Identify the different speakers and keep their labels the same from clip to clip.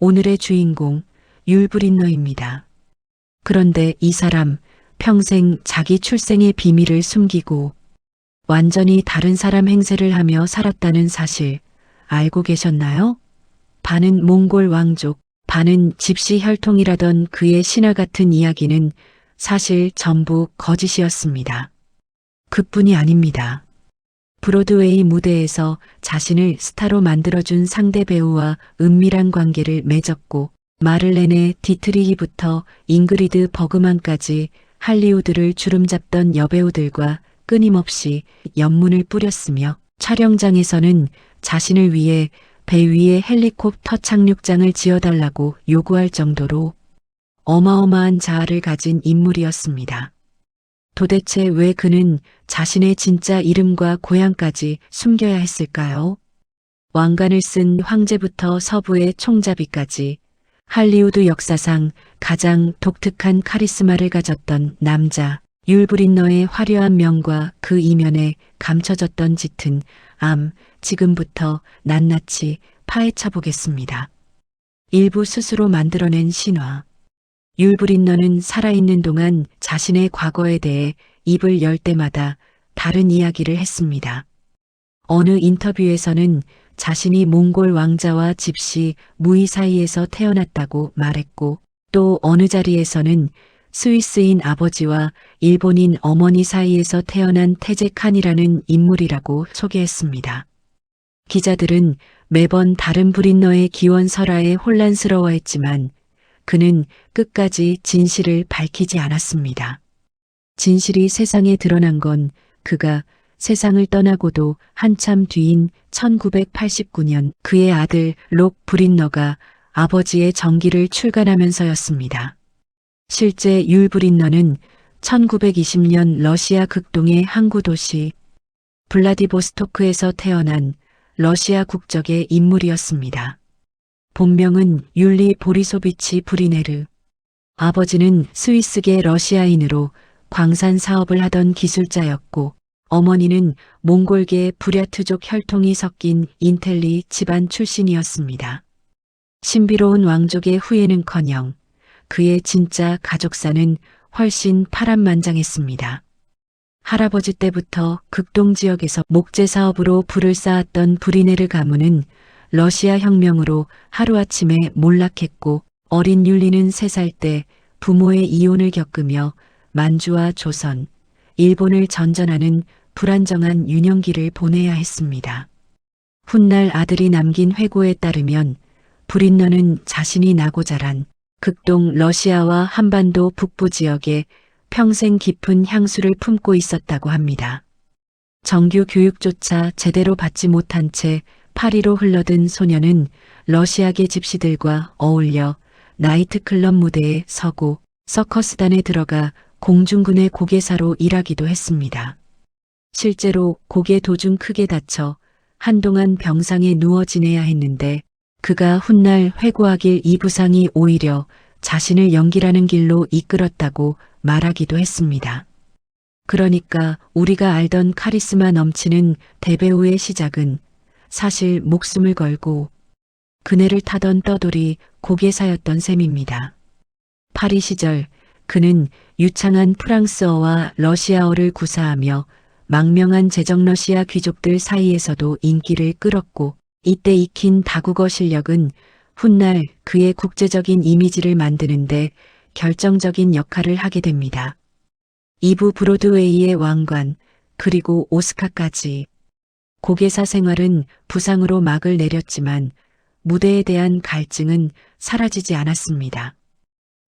Speaker 1: 오늘의 주인공 율브린너입니다. 그런데 이 사람 평생 자기 출생의 비밀을 숨기고 완전히 다른 사람 행세를 하며 살았다는 사실 알고 계셨나요? 반은 몽골 왕족, 반은 집시 혈통이라던 그의 신화 같은 이야기는 사실 전부 거짓이었습니다. 그뿐이 아닙니다. 브로드웨이 무대에서 자신을 스타로 만들어준 상대 배우와 은밀한 관계를 맺었고 마를레네 디트리히부터 잉그리드 버그만까지 할리우드를 주름잡던 여배우들과 끊임없이 연문을 뿌렸으며 촬영장에서는 자신을 위해 배 위에 헬리콥터 착륙장을 지어달라고 요구할 정도로 어마어마한 자아를 가진 인물이었습니다. 도대체 왜 그는 자신의 진짜 이름과 고향까지 숨겨야 했을까요? 왕관을 쓴 황제부터 서부의 총잡이까지 할리우드 역사상 가장 독특한 카리스마를 가졌던 남자 율브린너의 화려한 명과 그 이면에 감춰졌던 짙은 지금부터 낱낱이 파헤쳐 보겠습니다. 일부 스스로 만들어낸 신화. 율브린너는 살아있는 동안 자신의 과거에 대해 입을 열 때마다 다른 이야기를 했습니다. 어느 인터뷰에서는 자신이 몽골 왕자와 집시 무이 사이에서 태어났다고 말했고 또 어느 자리에서는 스위스인 아버지와 일본인 어머니 사이에서 태어난 태제칸이라는 인물이라고 소개했습니다. 기자들은 매번 다른 브린너의 기원 설화에 혼란스러워했지만 그는 끝까지 진실을 밝히지 않았습니다. 진실이 세상에 드러난 건 그가 세상을 떠나고도 한참 뒤인 1989년 그의 아들 록 브린너가 아버지의 정기를 출간하면서였습니다. 실제 율브린너는 1920년 러시아 극동의 항구 도시 블라디보스토크에서 태어난 러시아 국적의 인물이었습니다. 본명은 율리 보리소비치 브리네르. 아버지는 스위스계 러시아인으로 광산 사업을 하던 기술자였고 어머니는 몽골계 부랴트족 혈통이 섞인 인텔리 집안 출신이었습니다. 신비로운 왕족의 후예는커녕 그의 진짜 가족사는 훨씬 파란만장했습니다. 할아버지 때부터 극동 지역에서 목재 사업으로 부를 쌓았던 브리네르 가문은 러시아 혁명으로 하루아침에 몰락했고 어린 율리는 3살 때 부모의 이혼을 겪으며 만주와 조선, 일본을 전전하는 불안정한 유년기를 보내야 했습니다. 훗날 아들이 남긴 회고에 따르면 브린너는 자신이 나고 자란 극동 러시아와 한반도 북부 지역에 평생 깊은 향수를 품고 있었다고 합니다. 정규 교육조차 제대로 받지 못한 채 파리로 흘러든 소녀는 러시아계 집시들과 어울려 나이트클럽 무대에 서고 서커스단에 들어가 공중군의 고개사로 일하기도 했습니다. 실제로 고개 도중 크게 다쳐 한동안 병상에 누워 지내야 했는데 그가 훗날 회고하길 이 부상이 오히려 자신을 연기라는 길로 이끌었다고 말하기도 했습니다. 그러니까 우리가 알던 카리스마 넘치는 대배우의 시작은 사실 목숨을 걸고 그네를 타던 떠돌이 고개사였던 셈입니다. 파리 시절 그는 유창한 프랑스어와 러시아어를 구사하며 망명한 제정 러시아 귀족들 사이에서도 인기를 끌었고 이때 익힌 다국어 실력은 훗날 그의 국제적인 이미지를 만드는데 결정적인 역할을 하게 됩니다. 2부 브로드웨이의 왕관 그리고 오스카까지 고개사 생활은 부상으로 막을 내렸지만 무대에 대한 갈증은 사라지지 않았습니다.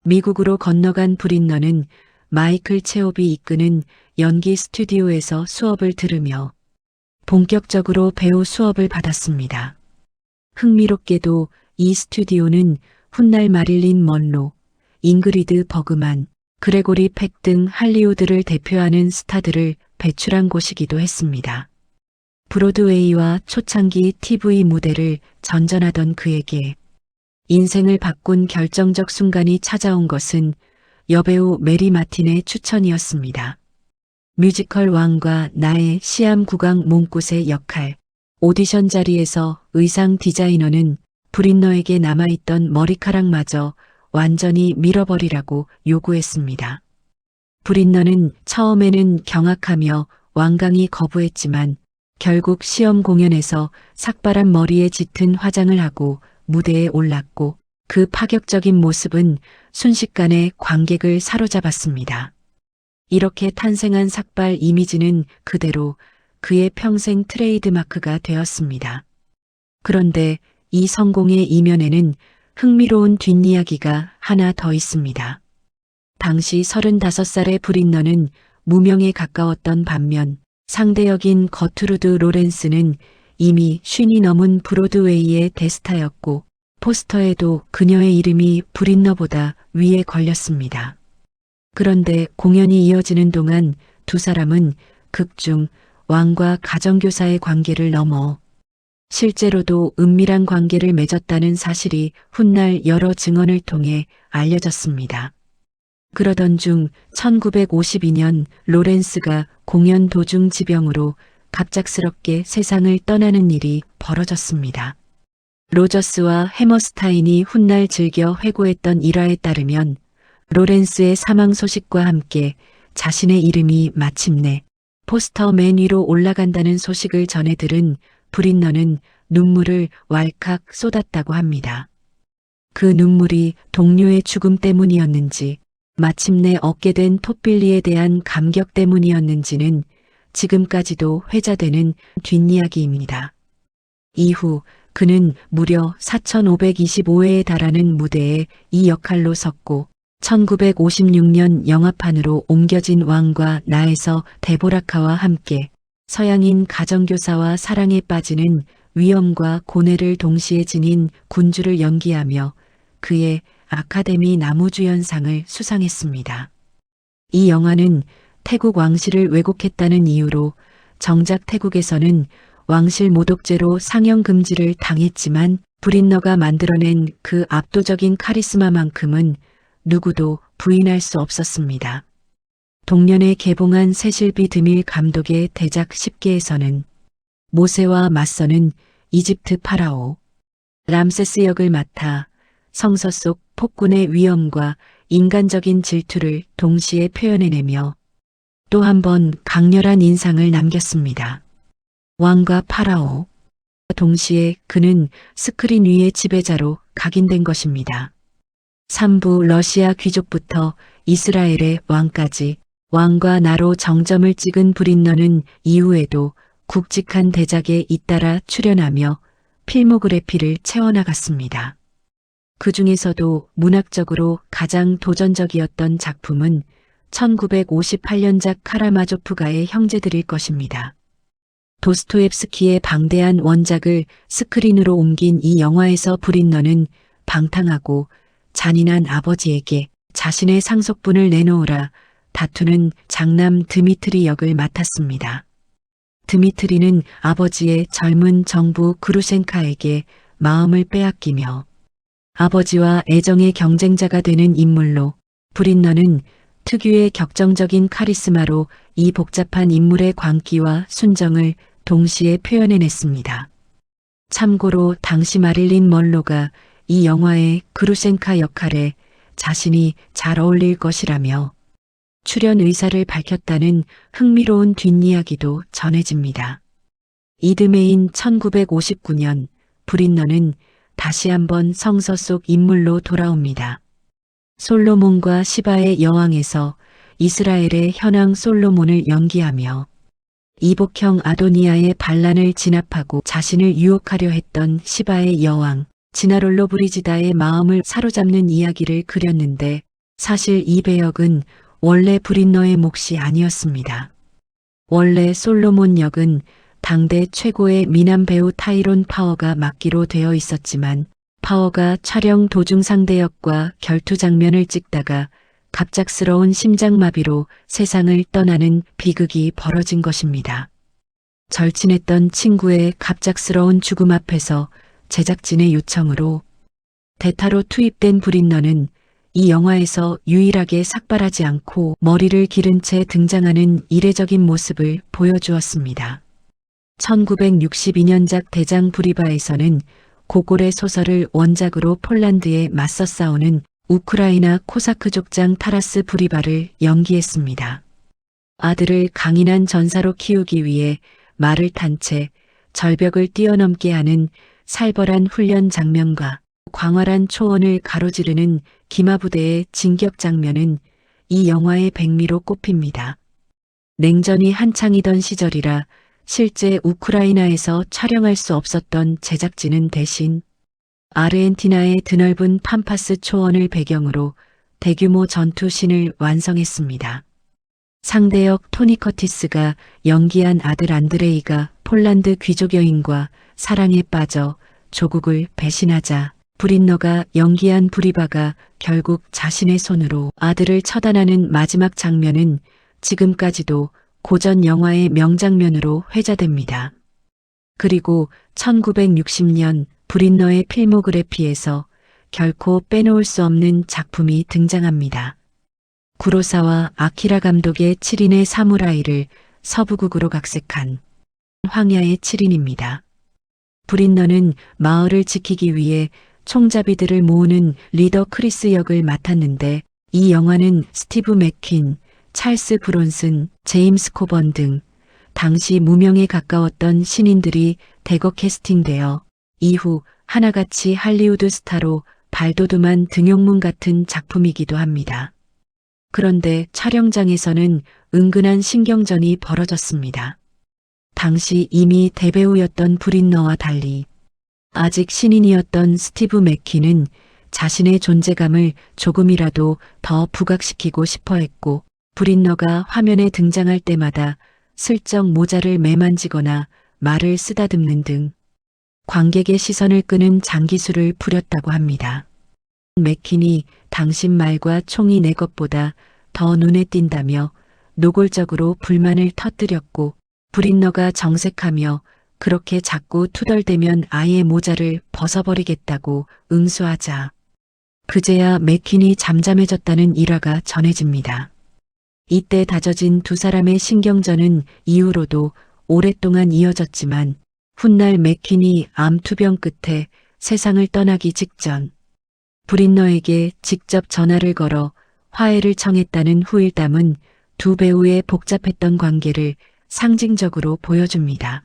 Speaker 1: 미국으로 건너간 브린너는 마이클 체홉이 이끄는 연기 스튜디오에서 수업을 들으며 본격적으로 배우 수업을 받았습니다. 흥미롭게도 이 스튜디오는 훗날 마릴린 먼로, 잉그리드 버그만, 그레고리 팩 등 할리우드를 대표하는 스타들을 배출한 곳이기도 했습니다. 브로드웨이와 초창기 TV 무대를 전전하던 그에게 인생을 바꾼 결정적 순간이 찾아온 것은 여배우 메리 마틴의 추천이었습니다. 뮤지컬 왕과 나의 시암 국왕 몸꽃의 역할, 오디션 자리에서 의상 디자이너는 브린너에게 남아있던 머리카락마저 완전히 밀어버리라고 요구했습니다. 브린너는 처음에는 경악하며 완강히 거부했지만 결국 시험 공연에서 삭발한 머리에 짙은 화장을 하고 무대에 올랐고 그 파격적인 모습은 순식간에 관객을 사로잡았습니다. 이렇게 탄생한 삭발 이미지는 그대로 그의 평생 트레이드마크가 되었습니다. 그런데 이 성공의 이면에는 흥미로운 뒷이야기가 하나 더 있습니다. 당시 35살의 브린너는 무명에 가까웠던 반면 상대역인 거투르드 로렌스는 이미 50이 넘은 브로드웨이의 대스타였고 포스터에도 그녀의 이름이 브린너보다 위에 걸렸습니다. 그런데 공연이 이어지는 동안 두 사람은 극중 왕과 가정교사의 관계를 넘어 실제로도 은밀한 관계를 맺었다는 사실이 훗날 여러 증언을 통해 알려졌습니다. 그러던 중 1952년 로렌스가 공연 도중 지병으로 갑작스럽게 세상을 떠나는 일이 벌어졌습니다. 로저스와 해머스타인이 훗날 즐겨 회고했던 일화에 따르면 로렌스의 사망 소식과 함께 자신의 이름이 마침내 포스터 맨 위로 올라간다는 소식을 전해 들은 브린너는 눈물을 왈칵 쏟았다고 합니다. 그 눈물이 동료의 죽음 때문이었는지 마침내 얻게 된 톱빌리에 대한 감격 때문이었는지는 지금까지도 회자되는 뒷이야기입니다. 이후 그는 무려 4,525회에 달하는 무대에 이 역할로 섰고 1956년 영화판으로 옮겨진 왕과 나에서 데보라카와 함께 서양인 가정교사와 사랑에 빠지는 위엄과 고뇌를 동시에 지닌 군주를 연기하며 그의 아카데미 나무주연상을 수상했습니다. 이 영화는 태국 왕실을 왜곡했다는 이유로 정작 태국에서는 왕실 모독죄로 상영 금지를 당했지만 브린너가 만들어낸 그 압도적인 카리스마만큼은 누구도 부인할 수 없었습니다. 동년에 개봉한 세실비 드밀 감독의 대작 10개에서는 모세와 맞서는 이집트 파라오, 람세스 역을 맡아 성서 속 폭군의 위엄과 인간적인 질투를 동시에 표현해내며 또 한 번 강렬한 인상을 남겼습니다. 왕과 파라오. 동시에 그는 스크린 위의 지배자로 각인된 것입니다. 3부 러시아 귀족부터 이스라엘의 왕까지 왕과 나로 정점을 찍은 브린너는 이후에도 굵직한 대작에 잇따라 출연하며 필모그래피를 채워나갔습니다. 그 중에서도 문학적으로 가장 도전적이었던 작품은 1958년작 카라마조프가의 형제들일 것입니다. 도스토옙스키의 방대한 원작을 스크린으로 옮긴 이 영화에서 브린너는 방탕하고 잔인한 아버지에게 자신의 상속분을 내놓으라 다투는 장남 드미트리 역을 맡았습니다. 드미트리는 아버지의 젊은 정부 그루셴카에게 마음을 빼앗기며 아버지와 애정의 경쟁자가 되는 인물로 브린너는 특유의 격정적인 카리스마로 이 복잡한 인물의 광기와 순정을 동시에 표현해냈습니다. 참고로 당시 마릴린 먼로가 이 영화의 그루셴카 역할에 자신이 잘 어울릴 것이라며 출연 의사를 밝혔다는 흥미로운 뒷이야기도 전해집니다. 이듬해인 1959년 브린너는 다시 한번 성서 속 인물로 돌아옵니다. 솔로몬과 시바의 여왕에서 이스라엘의 현왕 솔로몬을 연기하며 이복형 아도니아의 반란을 진압하고 자신을 유혹하려 했던 시바의 여왕 지나롤로 브리지다의 마음을 사로잡는 이야기를 그렸는데 사실 이 배역은 원래 브린너의 몫이 아니었습니다. 원래 솔로몬 역은 당대 최고의 미남 배우 타이론 파워가 맡기로 되어 있었지만 파워가 촬영 도중 상대 역과 결투 장면을 찍다가 갑작스러운 심장마비로 세상을 떠나는 비극이 벌어진 것입니다. 절친했던 친구의 갑작스러운 죽음 앞에서 제작진의 요청으로 대타로 투입된 브린너는 이 영화에서 유일하게 삭발하지 않고 머리를 기른 채 등장하는 이례적인 모습을 보여주었습니다. 1962년작 대장 브리바에서는 고골의 소설을 원작으로 폴란드에 맞서 싸우는 우크라이나 코사크 족장 타라스 브리바를 연기했습니다. 아들을 강인한 전사로 키우기 위해 말을 탄 채 절벽을 뛰어넘게 하는 살벌한 훈련 장면과 광활한 초원을 가로지르는 기마부대의 진격 장면은 이 영화의 백미로 꼽힙니다. 냉전이 한창이던 시절이라 실제 우크라이나에서 촬영할 수 없었던 제작진은 대신 아르헨티나의 드넓은 팜파스 초원을 배경으로 대규모 전투신을 완성했습니다. 상대역 토니 커티스가 연기한 아들 안드레이가 폴란드 귀족 여인과 사랑에 빠져 조국을 배신하자 브린너가 연기한 브리바가 결국 자신의 손으로 아들을 처단하는 마지막 장면은 지금까지도 고전 영화의 명장면으로 회자됩니다. 그리고 1960년 브린너의 필모그래피에서 결코 빼놓을 수 없는 작품이 등장합니다. 구로사와 아키라 감독의 7인의 사무라이를 서부극으로 각색한 황야의 7인입니다. 브린너는 마을을 지키기 위해 총잡이들을 모으는 리더 크리스 역을 맡았는데 이 영화는 스티브 맥퀸, 찰스 브론슨, 제임스 코번 등 당시 무명에 가까웠던 신인들이 대거 캐스팅되어 이후 하나같이 할리우드 스타로 발돋움한 등용문 같은 작품이기도 합니다. 그런데 촬영장에서는 은근한 신경전이 벌어졌습니다. 당시 이미 대배우였던 브린너와 달리 아직 신인이었던 스티브 맥퀸은 자신의 존재감을 조금이라도 더 부각시키고 싶어 했고 브린너가 화면에 등장할 때마다 슬쩍 모자를 매만지거나 말을 쓰다듬는 등 관객의 시선을 끄는 장기술을 부렸다고 합니다. 맥퀸이 당신 말과 총이 내 것보다 더 눈에 띈다며 노골적으로 불만을 터뜨렸고 브린너가 정색하며 그렇게 자꾸 투덜대면 아예 모자를 벗어버리겠다고 응수하자 그제야 맥퀸이 잠잠해졌다는 일화가 전해집니다. 이때 다져진 두 사람의 신경전은 이후로도 오랫동안 이어졌지만 훗날 맥퀸이 암투병 끝에 세상을 떠나기 직전 브린너에게 직접 전화를 걸어 화해를 청했다는 후일담은 두 배우의 복잡했던 관계를 상징적으로 보여줍니다.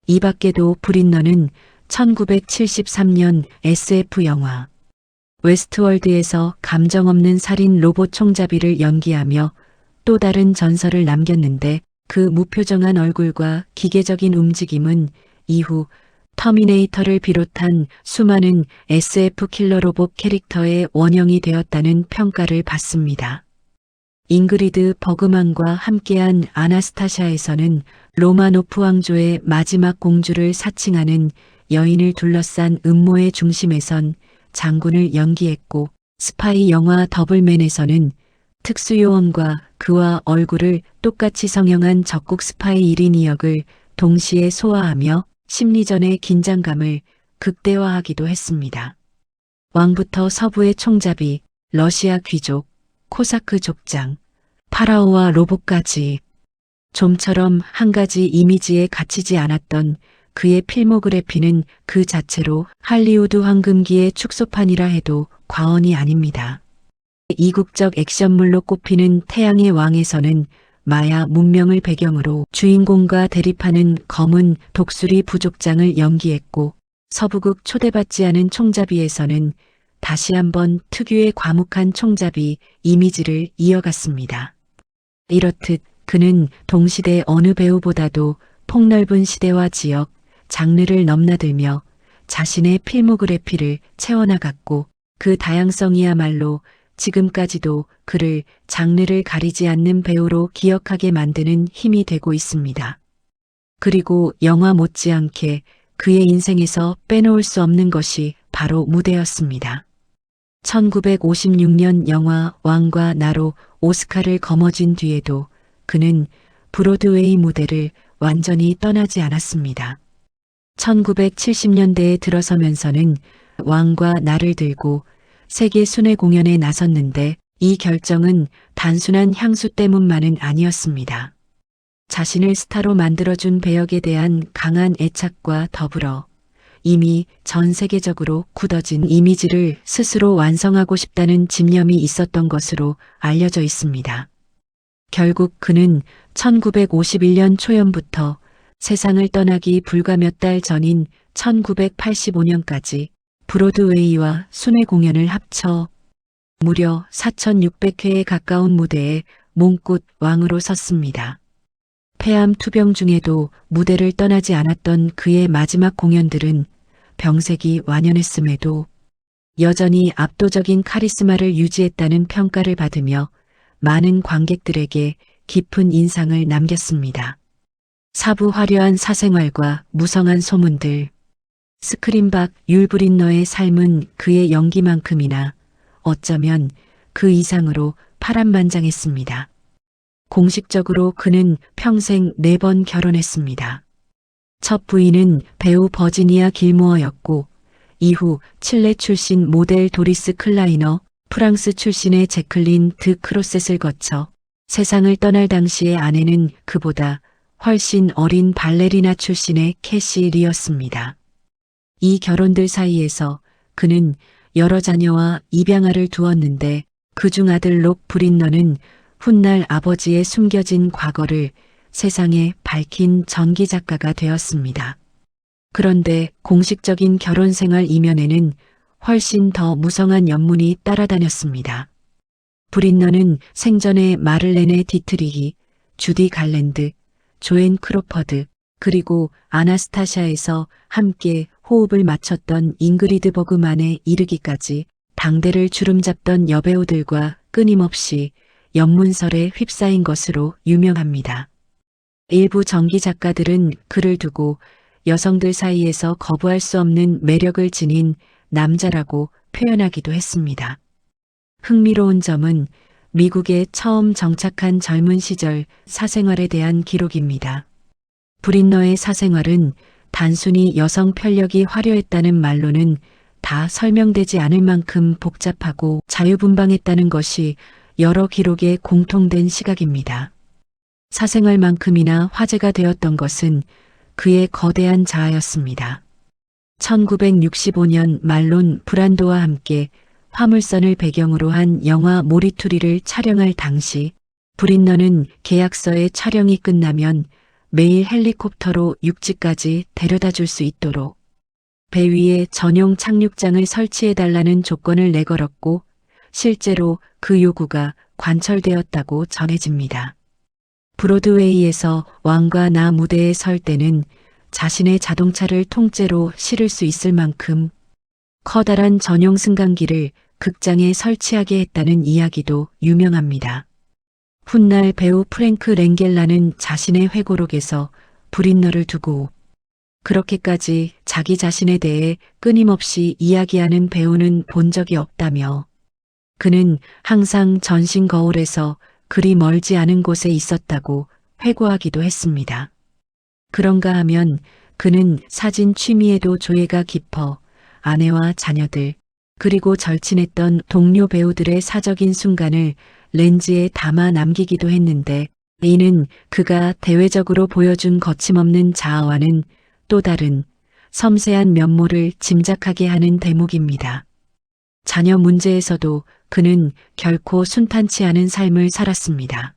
Speaker 1: 이 밖에도 브린너는 1973년 SF 영화 웨스트월드에서 감정 없는 살인 로봇 총잡이를 연기하며 또 다른 전설을 남겼는데 그 무표정한 얼굴과 기계적인 움직임은 이후 터미네이터를 비롯한 수많은 SF 킬러 로봇 캐릭터의 원형이 되었다는 평가를 받습니다. 잉그리드 버그만과 함께한 아나스타샤에서는 로마노프 왕조의 마지막 공주를 사칭하는 여인을 둘러싼 음모의 중심에선 장군을 연기했고 스파이 영화 더블맨에서는 특수요원과 그와 얼굴을 똑같이 성형한 적국 스파이 1인 역을 동시에 소화하며 심리전의 긴장감을 극대화하기도 했습니다. 왕부터 서부의 총잡이, 러시아 귀족, 코사크 족장, 파라오와 로봇까지 좀처럼 한 가지 이미지에 갇히지 않았던 그의 필모그래피는 그 자체로 할리우드 황금기의 축소판이라 해도 과언이 아닙니다. 이국적 액션물로 꼽히는 태양의 왕에서는 마야 문명을 배경으로 주인공과 대립하는 검은 독수리 부족장을 연기했고 서부극 초대받지 않은 총잡이에서는 다시 한번 특유의 과묵한 총잡이 이미지를 이어갔습니다. 이렇듯 그는 동시대 어느 배우보다도 폭넓은 시대와 지역, 장르를 넘나들며 자신의 필모그래피를 채워나갔고 그 다양성이야말로 지금까지도 그를 장르를 가리지 않는 배우로 기억하게 만드는 힘이 되고 있습니다. 그리고 영화 못지않게 그의 인생에서 빼놓을 수 없는 것이 바로 무대였습니다. 1956년 영화 왕과 나로 오스카를 거머쥔 뒤에도 그는 브로드웨이 무대를 완전히 떠나지 않았습니다. 1970년대에 들어서면서는 왕과 나를 들고 세계 순회 공연에 나섰는데 이 결정은 단순한 향수 때문만은 아니었습니다. 자신을 스타로 만들어준 배역에 대한 강한 애착과 더불어 이미 전 세계적으로 굳어진 이미지를 스스로 완성하고 싶다는 집념이 있었던 것으로 알려져 있습니다. 결국 그는 1951년 초연부터 세상을 떠나기 불과 몇 달 전인 1985년까지 브로드웨이와 순회 공연을 합쳐 무려 4,600회에 가까운 무대에 몽꽃 왕으로 섰습니다. 폐암 투병 중에도 무대를 떠나지 않았던 그의 마지막 공연들은 병색이 완연했음에도 여전히 압도적인 카리스마를 유지했다는 평가를 받으며 많은 관객들에게 깊은 인상을 남겼습니다. 사부 화려한 사생활과 무성한 소문들, 스크린 밖 율브린너의 삶은 그의 연기만큼이나 어쩌면 그 이상으로 파란만장했습니다. 공식적으로 그는 평생 4번 결혼했습니다. 첫 부인은 배우 버지니아 길모어였고 이후 칠레 출신 모델 도리스 클라이너, 프랑스 출신의 제클린 드 크로셋을 거쳐 세상을 떠날 당시의 아내는 그보다 훨씬 어린 발레리나 출신의 캐시 리였습니다. 이 결혼들 사이에서 그는 여러 자녀와 입양아를 두었는데 그중 아들 록 브린너는 훗날 아버지의 숨겨진 과거를 세상에 밝힌 전기 작가가 되었습니다. 그런데 공식적인 결혼 생활 이면에는 훨씬 더 무성한 연문이 따라다녔습니다. 브린너는 생전에 마를레네 디트리히, 주디 갈랜드, 조앤 크로퍼드, 그리고 아나스타샤에서 함께 호흡을 맞췄던 잉그리드 버그만에 이르기까지 당대를 주름잡던 여배우들과 끊임없이 연문설에 휩싸인 것으로 유명합니다. 일부 전기 작가들은 그를 두고 여성들 사이에서 거부할 수 없는 매력을 지닌 남자라고 표현하기도 했습니다. 흥미로운 점은 미국에 처음 정착한 젊은 시절 사생활에 대한 기록입니다. 브린너의 사생활은 단순히 여성 편력이 화려했다는 말로는 다 설명되지 않을 만큼 복잡하고 자유분방했다는 것이 여러 기록에 공통된 시각입니다. 사생활만큼이나 화제가 되었던 것은 그의 거대한 자아였습니다. 1965년 말론 브란도와 함께 화물선을 배경으로 한 영화 모리투리를 촬영할 당시 브린너는 계약서의 촬영이 끝나면 매일 헬리콥터로 육지까지 데려다 줄 수 있도록 배 위에 전용 착륙장을 설치해달라는 조건을 내걸었고 실제로 그 요구가 관철되었다고 전해집니다. 브로드웨이에서 왕과 나 무대에 설 때는 자신의 자동차를 통째로 실을 수 있을 만큼 커다란 전용 승강기를 극장에 설치하게 했다는 이야기도 유명합니다. 훗날 배우 프랭크 랭겔라는 자신의 회고록에서 브린너를 두고 그렇게까지 자기 자신에 대해 끊임없이 이야기하는 배우는 본 적이 없다며 그는 항상 전신 거울에서 그리 멀지 않은 곳에 있었다고 회고하기도 했습니다. 그런가 하면 그는 사진 취미에도 조예가 깊어 아내와 자녀들 그리고 절친했던 동료 배우들의 사적인 순간을 렌즈에 담아 남기기도 했는데 이는 그가 대외적으로 보여준 거침없는 자아와는 또 다른 섬세한 면모를 짐작하게 하는 대목입니다. 자녀 문제에서도 그는 결코 순탄치 않은 삶을 살았습니다.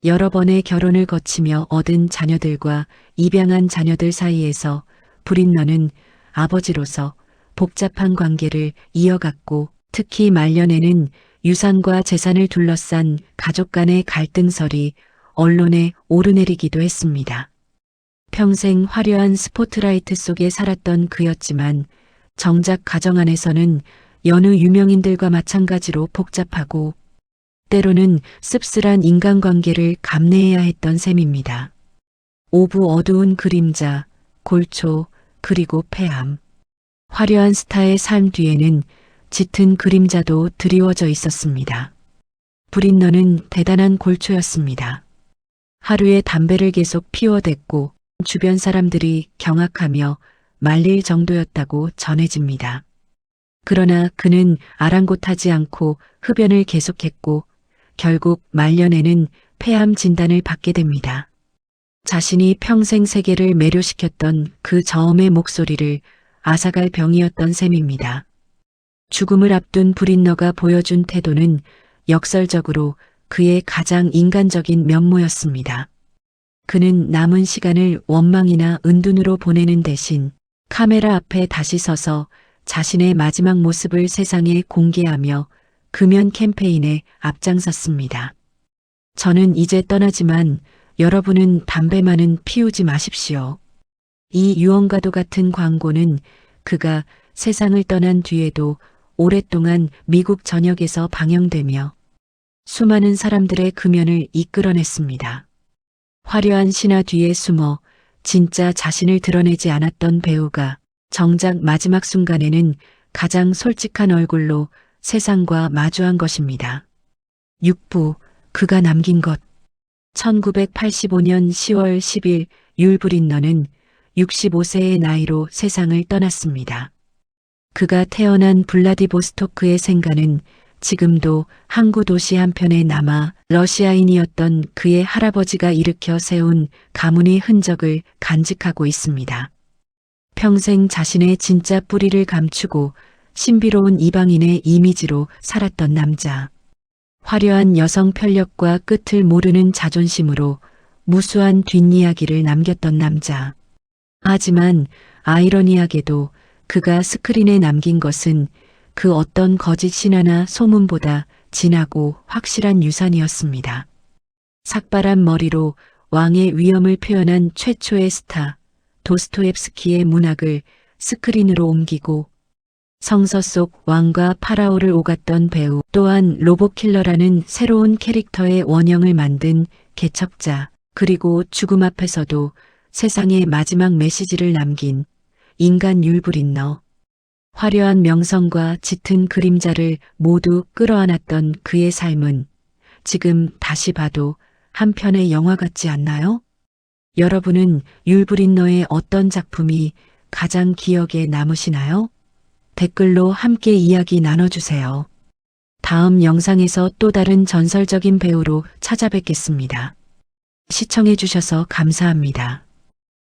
Speaker 1: 여러 번의 결혼을 거치며 얻은 자녀들과 입양한 자녀들 사이에서 브린너는 아버지로서 복잡한 관계를 이어갔고 특히 말년에는 유산과 재산을 둘러싼 가족 간의 갈등설이 언론에 오르내리기도 했습니다. 평생 화려한 스포트라이트 속에 살았던 그였지만 정작 가정 안에서는 여느 유명인들과 마찬가지로 복잡하고 때로는 씁쓸한 인간관계를 감내해야 했던 셈입니다. 오부 어두운 그림자, 골초, 그리고 폐암. 화려한 스타의 삶 뒤에는 짙은 그림자도 드리워져 있었습니다. 브린너는 대단한 골초였습니다. 하루에 담배를 계속 피워댔고 주변 사람들이 경악하며 말릴 정도였다고 전해집니다. 그러나 그는 아랑곳하지 않고 흡연을 계속했고 결국 말년에는 폐암 진단을 받게 됩니다. 자신이 평생 세계를 매료시켰던 그 저음의 목소리를 앗아갈 병이었던 셈입니다. 죽음을 앞둔 브린너가 보여준 태도는 역설적으로 그의 가장 인간적인 면모였습니다. 그는 남은 시간을 원망이나 은둔으로 보내는 대신 카메라 앞에 다시 서서 자신의 마지막 모습을 세상에 공개하며 금연 캠페인에 앞장섰습니다. 저는 이제 떠나지만 여러분은 담배만은 피우지 마십시오. 이 유언과도 같은 광고는 그가 세상을 떠난 뒤에도 오랫동안 미국 전역에서 방영되며 수많은 사람들의 금연을 이끌어냈습니다. 화려한 신화 뒤에 숨어 진짜 자신을 드러내지 않았던 배우가 정작 마지막 순간에는 가장 솔직한 얼굴로 세상과 마주한 것입니다. 6부 그가 남긴 것 1985년 10월 10일 율 브린너는 65세의 나이로 세상을 떠났습니다. 그가 태어난 블라디보스토크의 생가는 지금도 항구 도시 한편에 남아 러시아인이었던 그의 할아버지가 일으켜 세운 가문의 흔적을 간직하고 있습니다. 평생 자신의 진짜 뿌리를 감추고 신비로운 이방인의 이미지로 살았던 남자. 화려한 여성 편력과 끝을 모르는 자존심으로 무수한 뒷이야기를 남겼던 남자. 하지만 아이러니하게도 그가 스크린에 남긴 것은 그 어떤 거짓 신화나 소문보다 진하고 확실한 유산이었습니다. 삭발한 머리로 왕의 위엄을 표현한 최초의 스타, 도스토옙스키의 문학을 스크린으로 옮기고 성서 속 왕과 파라오를 오갔던 배우, 또한 로봇킬러라는 새로운 캐릭터의 원형을 만든 개척자, 그리고 죽음 앞에서도 세상의 마지막 메시지를 남긴 인간 율 브린너. 화려한 명성과 짙은 그림자를 모두 끌어안았던 그의 삶은 지금 다시 봐도 한 편의 영화 같지 않나요? 여러분은 율 브린너의 어떤 작품이 가장 기억에 남으시나요? 댓글로 함께 이야기 나눠주세요. 다음 영상에서 또 다른 전설적인 배우로 찾아뵙겠습니다. 시청해주셔서 감사합니다.